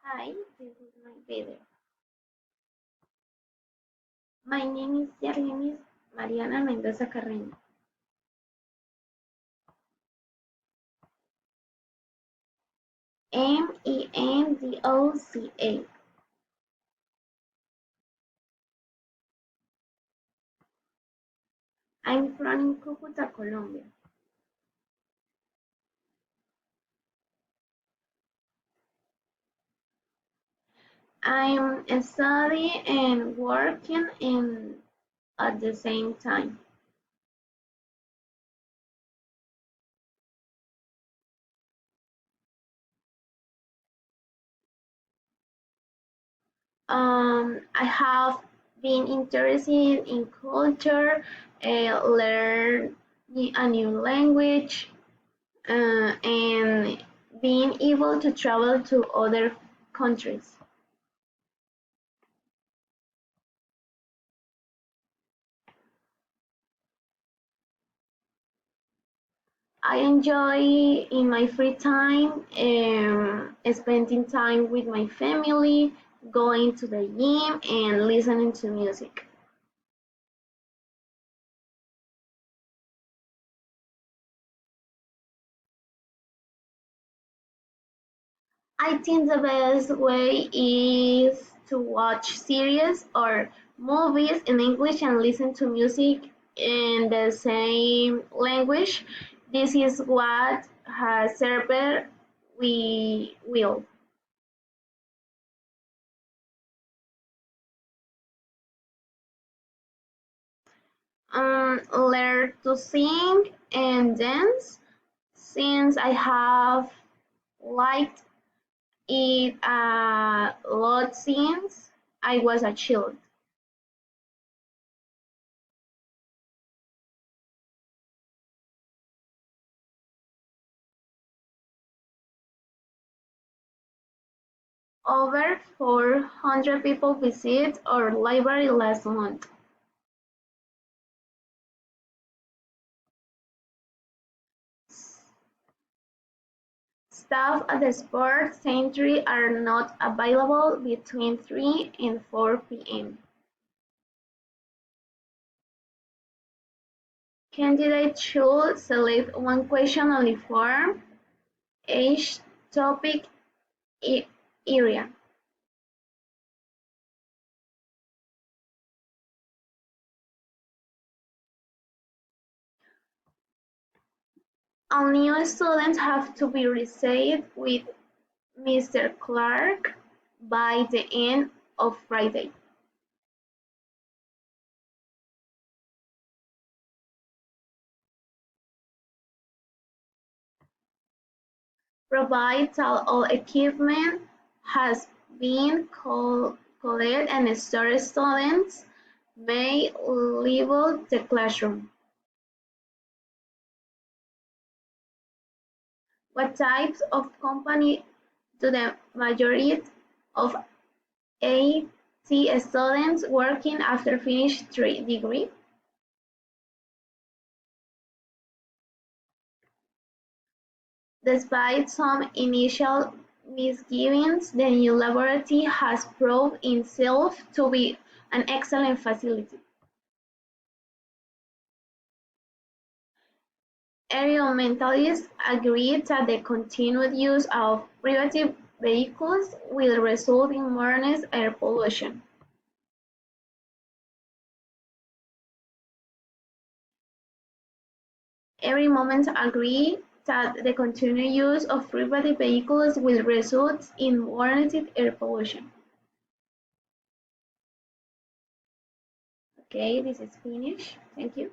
Hi, this is my video. My name is Yarlenis Mariana Mendoza Carreño. Mendoza. I'm from Cúcuta, Colombia. I'm studying and working at the same time. I have been interested in culture, learn a new language, and being able to travel to other countries. I enjoy in my free time spending time with my family, going to the gym, and listening to music. I think the best way is to watch series or movies in English and listen to music in the same language. This is what has served we will. Learn to sing and dance since I have liked it a lot since I was a child. Over 400 people visit our library last month. Staff at the Sports Centre are not available between 3 and 4 p.m. Candidates should select one question-only form, age, topic, area. All new students have to be registered with Mr. Clark by the end of Friday. Provide that all equipment has been collected and stored. Students may leave the classroom. What types of company do the majority of IT students working after finish degree? Despite some initial misgivings, the new laboratory has proved itself to be an excellent facility. Environmentalists agree that the continued use of private vehicles will result in more air pollution. Environmentalists agree that the continued use of private vehicles will result in more air pollution. Okay, this is finished. Thank you.